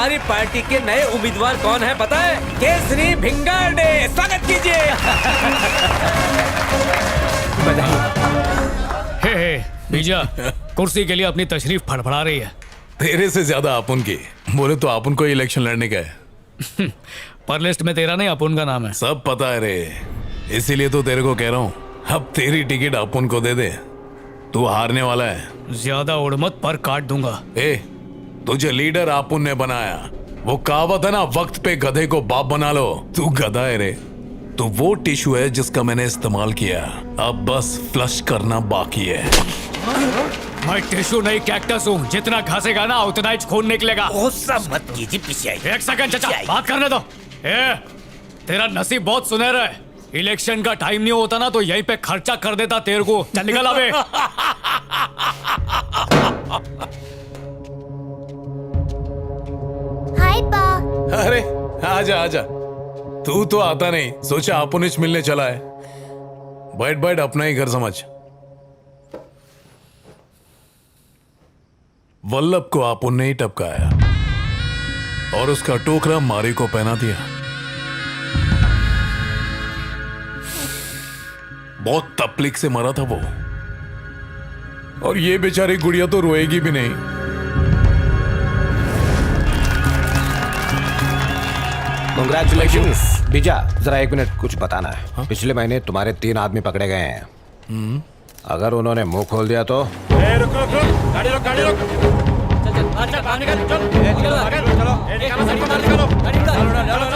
हमारी पार्टी के नए उम्मीदवार कौन है पता है? केसरी भिंगारडे, स्वागत कीजिए। हे बीजा, कुर्सी के लिए अपनी तशरीफ फड़फड़ा रही है। तेरे से ज्यादा अपुन की। बोले तो अपुन को इलेक्शन लड़ने का है। पर लिस्ट में तेरा नहीं अपुन का नाम है। सब पता है रे, इसीलिए तो तेरे को कह रहा हूँ, अब तेरी टिकट अपुन को दे दे। तू हारने वाला है। ज्यादा उड़ मत, पर काट दूंगा। ए, तुझे लीडर अपुन ने बनाया। वो कहावत है ना, वक्त पे गधे को बाप बना लो। तू गधा है रे। तो वो टिश्यू है जिसका मैंने इस्तेमाल किया, अब बस फ्लश करना बाकी है। मैं टिश्यू नहीं कैक्टस हूँ, जितना घासेगा ना उतना ही खून निकलेगा। गुस्सा मत कीजिए पिछाई। एक सेकंड चाचा, बात करने दो। ए, तेरा नसीब बहुत सुनहरा है। इलेक्शन का टाइम नहीं होता ना तो यहीं पे खर्चा कर देता तेरे को। चल निकल अबे। हाय पा। अरे आजा आजा। तू तो आता नहीं, सोचा अपुनिच मिलने चला है। बैठ बैठ, अपना ही घर समझ। वल्लभ को अपुन ने ही टपकाया और उसका टोकरा मारी को पहना दिया। बहुत तकलीफ से मरा था वो, और ये बेचारी गुड़िया तो रोएगी भी नहीं। कांग्रेचुलेशंस। बीजा, जरा 1 मिनट, कुछ बताना है। हाँ? पिछले महीने तुम्हारे 3 आदमी पकड़े गए हैं। अगर उन्होंने मुंह खोल दिया तो? रुक रुक रुक, गाड़ी रोक, गाड़ी रोक। चल चल, अच्छा बाहर निकल, चल। चलो आगे, चलो। निकालो सर को बाहर निकालो। गाड़ी निकाल। चलो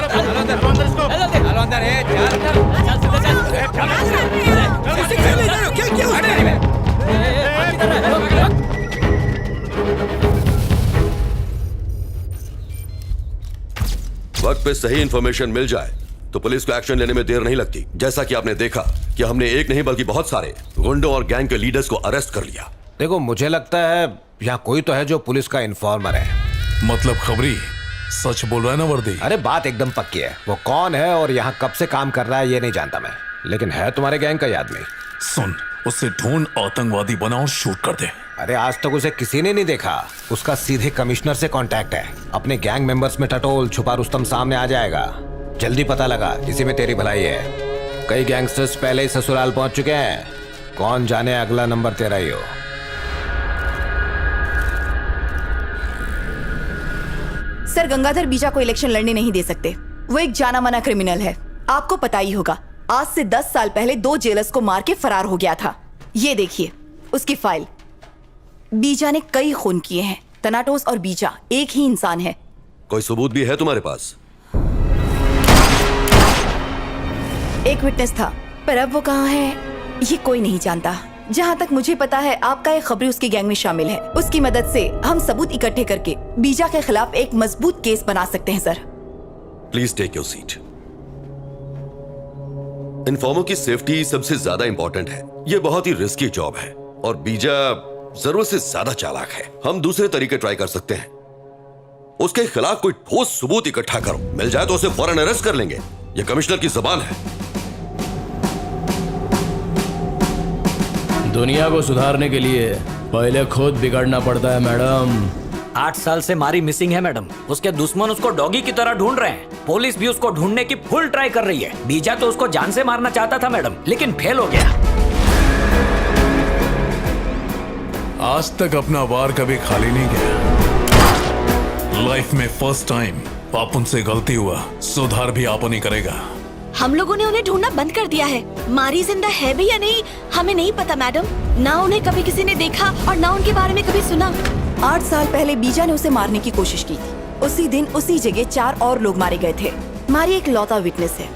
चलो अंदर इसको। चलो अंदर है, चल। चल सीधा चल। क्या क्या है? वक्त पे सही इंफॉर्मेशन मिल जाए तो पुलिस को एक्शन लेने में देर नहीं लगती। जैसा कि आपने देखा कि हमने एक नहीं बल्कि बहुत सारे गुंडों और गैंग के लीडर्स को अरेस्ट कर लिया। देखो, मुझे लगता है यहाँ कोई तो है जो पुलिस का इन्फॉर्मर है। मतलब खबरी सच बोल रहा है ना वर्दी? अरे बात एकदम पक्की है। वो कौन है और यहाँ कब से काम कर रहा है ये नहीं जानता मैं, लेकिन है तुम्हारे गैंग का ही आदमी। सुन, उससे ढूंढ आतंकवादी बना और शूट कर दे। अरे आज तक उसे किसी ने नहीं देखा। उसका सीधे कमिश्नर से कांटेक्ट है। अपने गैंग मेंबर्स में टटोल छुपा रुस्तम सामने आ जाएगा। जल्दी पता लगा, इसी में तेरी भलाई है। कई गैंगस्टर्स पहले ही ससुराल पहुंच चुके हैं। कौन जाने अगला नंबर तेरा ही हो। सर, गंगाधर बीजा को इलेक्शन लड़ने नहीं दे सकते। वो एक जाना माना क्रिमिनल है, आपको पता ही होगा। आज से 10 साल पहले 2 जेलर्स को मार के फरार हो गया था। ये देखिए उसकी फाइल। बीजा ने कई खून किए हैं। तनाटोस और बीजा एक ही इंसान है। कोई सबूत भी है तुम्हारे पास? एक विटनेस था, पर अब वो कहाँ है ये कोई नहीं जानता। जहाँ तक मुझे पता है, आपका एक खबरी उसकी गैंग में शामिल है। उसकी मदद से हम सबूत इकट्ठे करके बीजा के खिलाफ एक मजबूत केस बना सकते हैं। Sir please take your seat. Informer की सेफ्टी सबसे ज्यादा इंपॉर्टेंट है। ये बहुत ही रिस्की जॉब है और बीजा जरूरत से ज्यादा चालाक है। हम दूसरे तरीके ट्राई कर सकते हैं। उसके खिलाफ कोई ठोस सबूत इकट्ठा करो, मिल जाए तो उसे फौरन अरेस्ट कर लेंगे। ये कमिश्नर की जबान है। दुनिया को सुधारने के लिए पहले खुद बिगड़ना पड़ता है मैडम। 8 साल से मारी मिसिंग है मैडम। उसके दुश्मन उसको डॉगी की तरह ढूंढ रहे हैं। पुलिस भी उसको ढूंढने की फुल ट्राई कर रही है। बीजा तो उसको जान से मारना चाहता था मैडम, लेकिन फेल हो गया। आज तक अपना वार कभी खाली नहीं गया। लाइफ में फर्स्ट टाइम पापुन से गलती हुआ, सुधार भी आपन ही करेगा। हम लोगों ने उन्हें ढूंढना बंद कर दिया है। मारी जिंदा है भी या नहीं हमें नहीं पता मैडम। ना उन्हें कभी किसी ने देखा और ना उनके बारे में कभी सुना। 8 साल पहले बीजा ने उसे मारने की कोशिश की थी। उसी दिन उसी जगह 4 और लोग मारे गए थे। मारी एक लौता विटनेस है।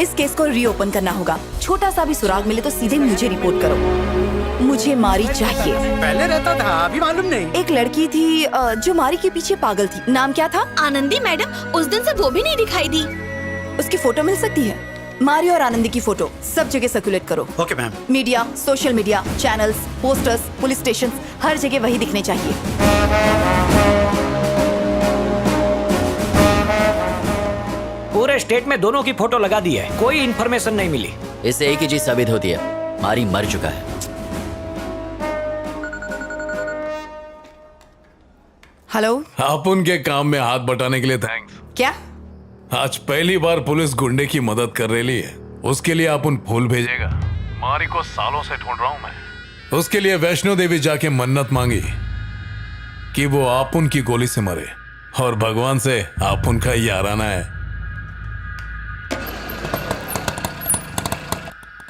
इस केस को रीओपन करना होगा। छोटा सा भी सुराग मिले तो सीधे मुझे रिपोर्ट करो। मुझे मारी चाहिए। पहले रहता था, अभी मालूम नहीं। एक लड़की थी जो मारी के पीछे पागल थी। नाम क्या था? आनंदी मैडम। उस दिन से वो भी नहीं दिखाई दी। उसकी फोटो मिल सकती है? मारी और आनंदी की फोटो सब जगह सर्कुलेट करो। Okay ma'am. Media, social media, channels, posters, police station, हर जगह वही दिखने चाहिए। पूरे स्टेट में दोनों की फोटो लगा दी है, कोई इन्फॉर्मेशन नहीं मिली। इससे एक ही चीज साबित होती है, मारी मर चुका है। हेलो। आप उनके काम में हाथ बटाने के लिए थैंक्स। क्या? आज पहली बार पुलिस गुंडे की मदद कर रही है, उसके लिए आप उन फूल भेजेगा। मारी को सालों से ढूंढ रहा हूं मैं। उसके लिए वैष्णो देवी जाके मन्नत मांगी कि वो आप उनकी गोली से मरे, और भगवान से आप उनका याराना है।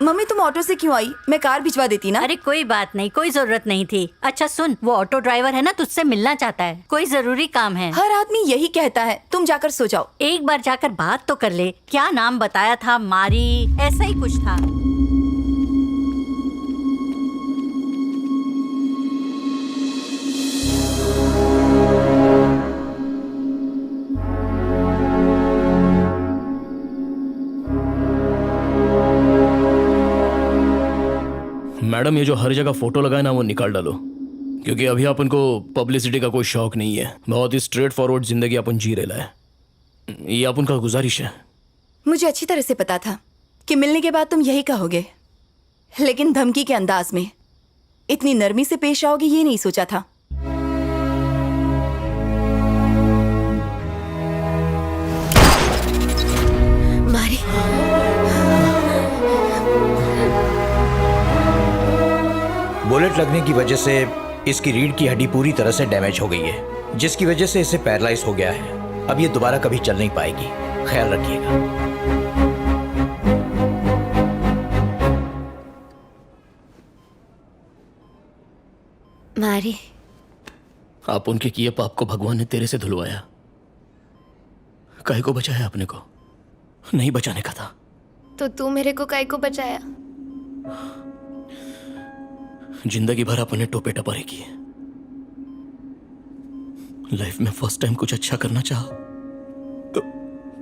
मम्मी तुम ऑटो से क्यों आई? मैं कार भिजवा देती ना। अरे कोई बात नहीं, कोई जरूरत नहीं थी। अच्छा सुन, वो ऑटो ड्राइवर है ना, तुझसे मिलना चाहता है, कोई जरूरी काम है। हर आदमी यही कहता है। तुम जाकर सो जाओ। एक बार जाकर बात तो कर ले। क्या नाम बताया था? मारी, ऐसा ही कुछ था। मैडम ये जो हर जगह फोटो लगाए ना वो निकाल डालो, क्योंकि अभी अपन को पब्लिसिटी का कोई शौक नहीं है। बहुत ही स्ट्रेट फॉरवर्ड जिंदगी अपन जी रहे है। ये अपन का गुजारिश है। मुझे अच्छी तरह से पता था कि मिलने के बाद तुम यही कहोगे, लेकिन धमकी के अंदाज में इतनी नरमी से पेश आओगे ये नहीं सोचा था। मारी, बुलेट लगने की वजह से इसकी रीढ़ की हड्डी पूरी तरह से डैमेज हो गई है, जिसकी वजह से इसे पैरालाइज हो गया है। अब ये दोबारा कभी चल नहीं पाएगी। ख्याल रखिएगा। मारी, आप उनके किए पाप को भगवान ने तेरे से धुलवाया। काहे को बचाया अपने को? नहीं बचाने का था। तो तू मेरे को काहे को बचाया? जिंदगी भर अपने टोपे टपारे किए। लाइफ में फर्स्ट टाइम कुछ अच्छा करना चाहा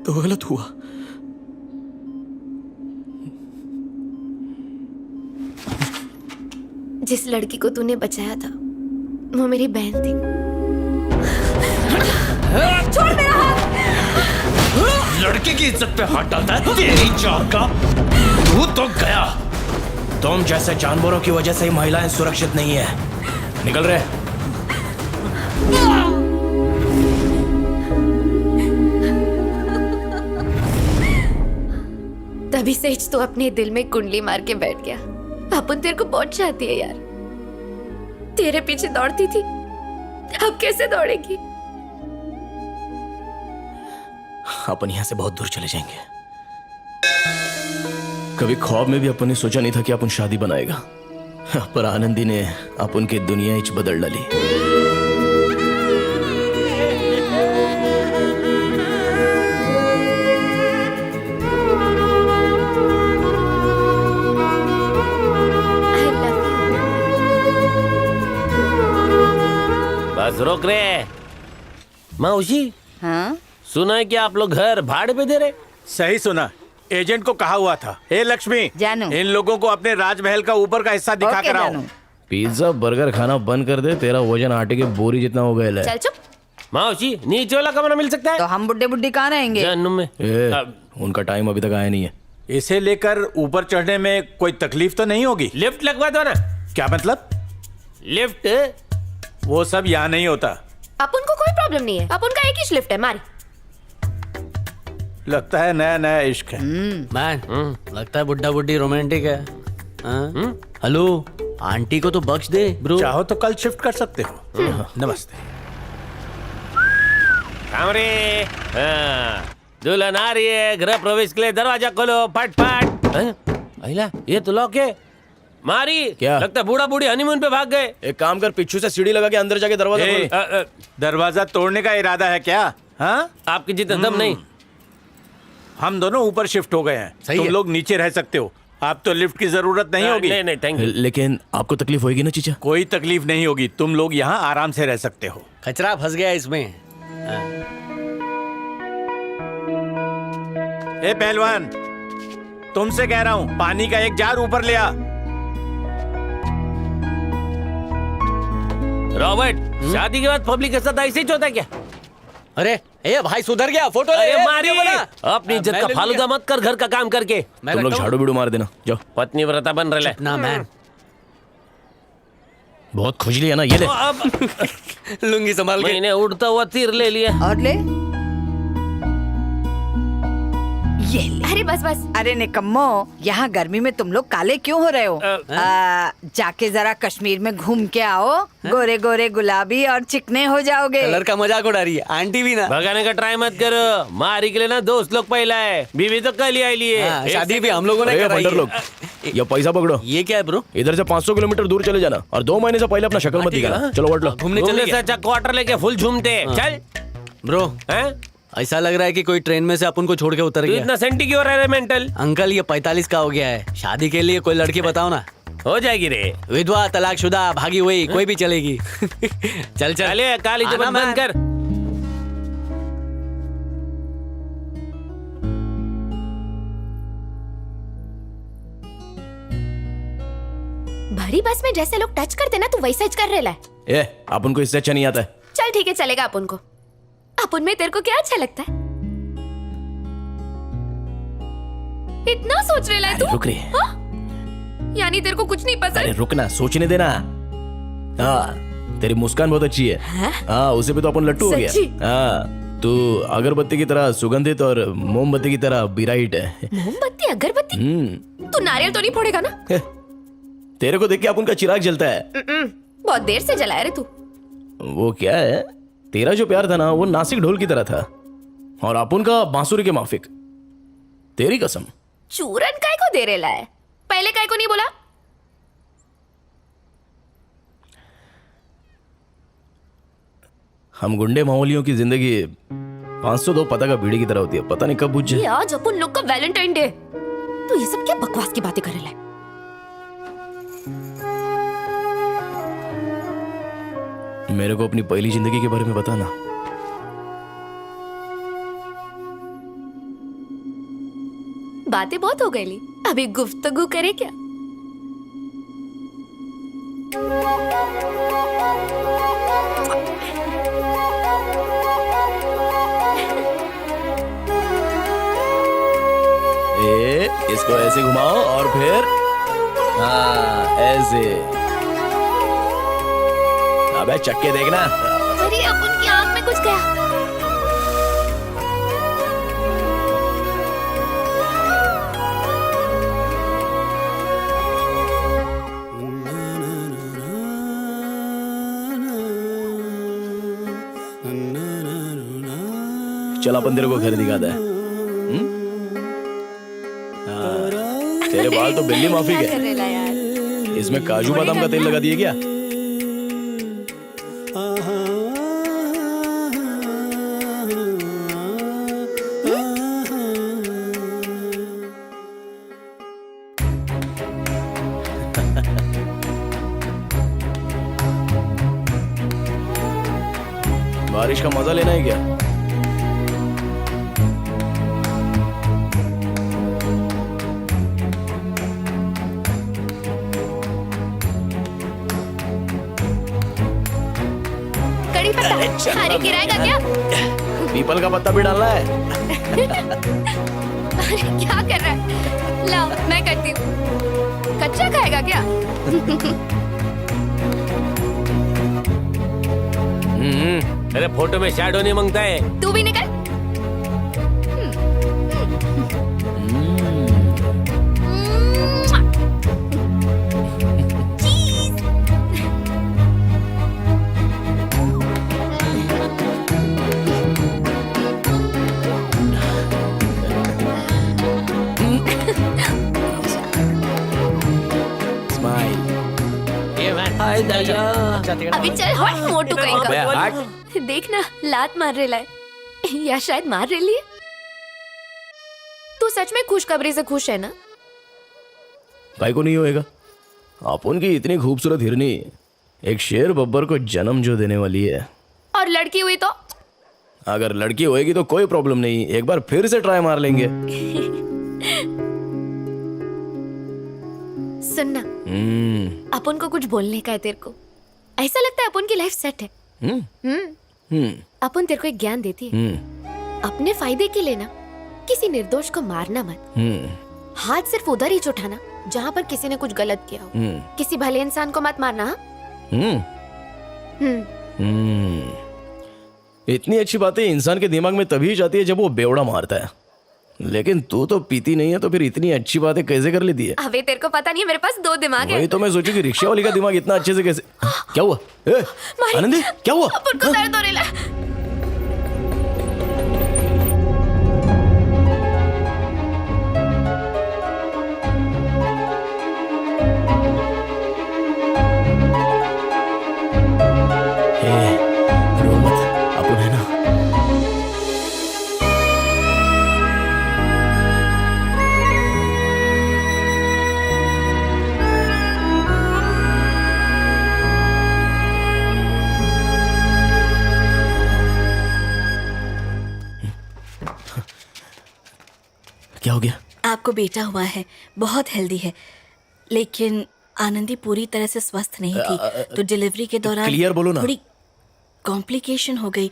तो गलत हुआ। जिस लड़की को तूने बचाया था वो मेरी बहन थी। छोड़ मेरा हाथ। लड़की की इज्जत पे हाथ डालता है तेरी जान का। तू तो गया। तुम जैसे जानवरों की वजह से ही महिलाएं सुरक्षित नहीं है। निकल रहे। तभी से तो अपने दिल में कुंडली मार के बैठ गया। अपन तेरे को बहुत चाहती है यार। तेरे पीछे दौड़ती थी, अब कैसे दौड़ेगी? अपन यहां से बहुत दूर चले जाएंगे। कभी ख्वाब में भी अपन ने सोचा नहीं था कि अपन शादी बनाएगा, पर आनंदी ने अपन की दुनिया ही बदल डाली। बस रोक रहे मौसी। हाँ? सुना है कि आप लोग घर भाड़े पे दे रहे? सही सुना। एजेंट को कहा हुआ था। हे लक्ष्मी, जानू। इन लोगों को अपने राजमहल का ऊपर का हिस्सा दिखा कर आओ। पिज्जा बर्गर खाना बंद कर दे, तेरा वजन आटे की बोरी जितना हो गया है। चल चुप। मौसी नीचे वाला कमरा मिल सकता है? तो हम बुड्ढे बुड्ढी कहाँ रहेंगे? जानू में। उनका टाइम अभी तक आया नहीं है। इसे लेकर ऊपर चढ़ने में कोई तकलीफ तो नहीं होगी? लिफ्ट लगवा दो ना। क्या मतलब? लिफ्ट वो सब यहाँ नहीं होता। अपन को कोई प्रॉब्लम नहीं है। अपन का एक ही लिफ्ट है। मारी। लगता है नया नया इश्क है। मैन, लगता है बुड्ढा बुड्ढी रोमांटिक है। हेलो, आंटी को तो बख्श दे ब्रो। चाहो तो कल शिफ्ट कर सकते हो। नमस्ते। कमरे दुल्हन आ रही है। गृह प्रवेश के लिए दरवाजा खोलो फट फट। अहिला, ये तो लॉक है। मारी, क्या? लगता है बूढ़ा बूढ़ी हनीमून पे भाग गए। एक काम कर, पीछू से सीढ़ी लगा के अंदर जाके दरवाजा खोल। दरवाजा तोड़ने का इरादा है क्या? हाँ, आपकी जितना दम नहीं। हम दोनों ऊपर शिफ्ट हो गए हैं। तुम लोग नीचे रह सकते हो। आप तो लिफ्ट की जरूरत नहीं होगी। नहीं नहीं थैंक यू। लेकिन आपको तकलीफ होगी ना चीचा? कोई तकलीफ नहीं होगी। तुम लोग यहाँ आराम से रह सकते हो। कचरा फंस गया इसमें। ए पहलवान, तुमसे कह रहा हूँ, पानी का एक जार ऊपर ले आ। रॉबर्ट, शादी के बाद पब्लिक के साथ ऐसे ही होता है क्या? अरे ए भाई, सुधर गया। फोटो अरे ले। मारी, अपनी इज्जत का फालूदा मत कर घर का काम करके। तुम लोग झाड़ू बिड़ू मार देना, जाओ। पत्नी व्रता बन रहे। ना मैन। बहुत खुजली है ना, ये ले। लुंगी संभाल के। मैंने उड़ता हुआ तीर ले लिया। और ले ये ले। अरे बस बस। अरे निकम्मो, यहाँ गर्मी में तुम लोग काले क्यों हो रहे हो? जाके जरा कश्मीर में घूम के आओ, गोरे गोरे गुलाबी और चिकने हो जाओगे। कलर का मजाक उड़ा रही है आंटी भी ना। भगाने का ट्राई मत करो, मारी के लिए ना दोस्त लोग पहला है, बीवी तो कल ही आई लिए। शादी भी हम लोगों ने कराई है। लोग ये पैसा पकड़ो। ये क्या है ब्रो? इधर से 500 किलोमीटर दूर चले जाना और 2 महीने से पहले अपना शक्ल मत दिखाना। चलो वोट लो। घूमने चलने से अच्छा क्वार्टर लेके फुल झूमते। चल ब्रो, हैं? ऐसा लग रहा है कि कोई ट्रेन में से अपन को छोड़ के उतर गया। इतना सेंटी क्यों रह रहे मेंटल? अंकल ये 45 का हो गया है, शादी के लिए कोई लड़की बताओ ना। हो जाएगी रे, विधवा, तलाकशुदा, भागी हुई, कोई भी चलेगी। चल चल, काली तो बंद कर। भरी बस में जैसे लोग टच करते ना, तू वैसा कर रहे है। ए, अपन को इससे अच्छा नहीं आता है। चल ठीक है, चलेगा अपन को। अपन में तेरे को क्या अच्छा लगता है? इतना सोच रहे है तू? रुक रे। यानी तेरे को कुछ नहीं पसंद? अरे रुकना, सोचने देना। हाँ, तेरी मुस्कान बहुत अच्छी है। हाँ, उसे भी तो अपन लट्टू हो गया। हाँ, तू अगरबत्ती की तरह सुगंधित और मोमबत्ती की तरह बिराइट है। मोमबत्ती, अगरबत्ती? तू नारियल तो नहीं फोड़ेगा ना? तेरे को देख के अपन का चिराग जलता है। बहुत देर से जलाया रे तू। वो क्या है, तेरा जो प्यार था ना, वो नासिक ढोल की तरह था और अपन का बांसुरी के माफिक। तेरी कसम। चूरन काय को दे रेला है? पहले काय को नहीं बोला? हम गुंडे माहौलियों की जिंदगी 502 पता का बीड़ी की तरह होती है, पता नहीं कब बुझ जाए। ये आज अपन लोग का वैलेंटाइन डे, तो ये सब क्या बकवास की बातें कर रहा है? मेरे को अपनी पहली जिंदगी के बारे में बताना। बातें बहुत हो गई ली, अभी गुफ्तगू करे क्या? इसको ऐसे घुमाओ और फिर हाँ ऐसे। अबे चक्के देखना। अरे अपन की आंख में कुछ गया। चल अपन तेरे को घर दिखाता है। तेरे बाल तो बिल्ली माफी है। इसमें काजू बादाम का तेल लगा दिए क्या? बारिश का मजा लेना है क्या? कड़ी पत्ता, अरे गिराएगा क्या? पीपल का पत्ता भी डालना है। अरे क्या कर रहा है? लाओ मैं करती हूँ। कच्चा खाएगा क्या? अरे फोटो में शैडो नहीं मांगता है। तू भी निकल। अभी चल हट मोटू कहेगा। देखना लात मार रहे है या शायद मार रहे लिए। तू सच में खुशखबरी से खुश है ना? भाई को नहीं होएगा। अपन की इतनी खूबसूरत हिरनी एक शेर बब्बर को जन्म जो देने वाली है। और लड़की हुई तो? अगर लड़की होएगी तो कोई प्रॉब्लम नहीं, एक बार फिर से ट्राई मार लेंगे। सुनना, अपन को कुछ बोलने का है तेरे को। ऐसा लगता है अपन की लाइफ सेट है। अपन तेरे को एक ज्ञान देती है। अपने फायदे के लिए ना किसी निर्दोष को मारना मत। हाथ सिर्फ उधर ही उठाना जहाँ पर किसी ने कुछ गलत किया हो। किसी भले इंसान को मत मारना। इतनी अच्छी बातें इंसान के दिमाग में तभी जाती है जब वो बेवड़ा मारता है, लेकिन तू तो पीती नहीं है तो फिर इतनी अच्छी बातें कैसे कर लेती है? अबे तेरे को पता नहीं है मेरे पास 2 दिमाग है। वही तो मैं सोचू कि रिक्शा वाली का दिमाग इतना अच्छे से कैसे। क्या हुआ? आनंदी क्या हुआ? अपन को दर्द हो रहा है। रो मत, अपन है ना। क्या हो गया? आपको बेटा हुआ है, बहुत हेल्दी है, लेकिन आनंदी पूरी तरह से स्वस्थ नहीं थी, तो डिलीवरी के दौरान क्लियर बोलो ना। थोड़ी कॉम्प्लिकेशन हो गई।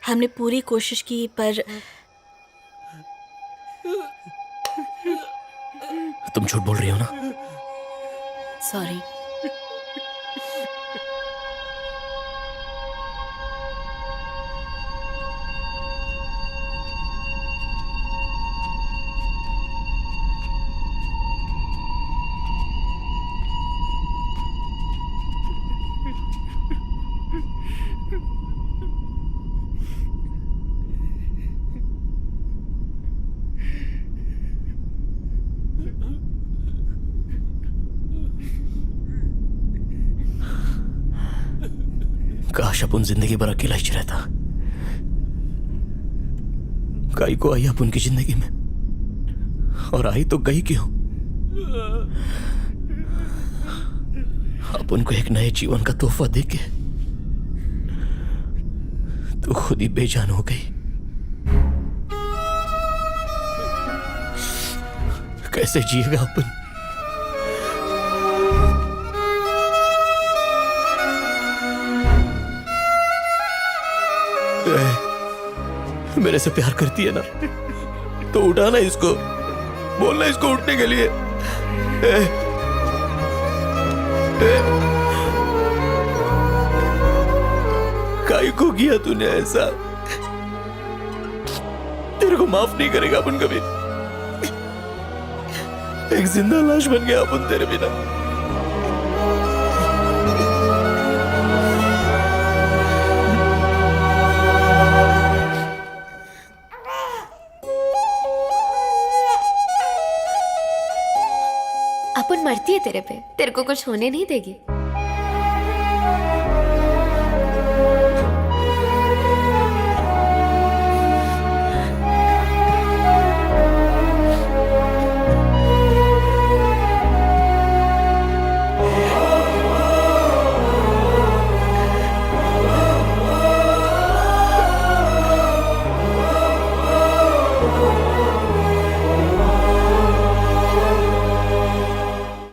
हमने पूरी कोशिश की पर तुम झूठ बोल रही हो ना? सॉरी। काश अपन जिंदगी भर अकेला ही रहता। काई को आई अपन की जिंदगी में, और आई तो गई क्यों? अपन को एक नए जीवन का तोहफा देके तो खुद ही बेजान हो गई। कैसे जिएगा अपन? मेरे से प्यार करती है ना तो उठाना इसको, बोलना इसको उठने के लिए। काई को किया तूने ऐसा? तेरे को माफ नहीं करेगा अपन कभी। एक जिंदा लाश बन गया अपन तेरे बिना। अपन मरती है तेरे पे, तेरे को कुछ होने नहीं देगी।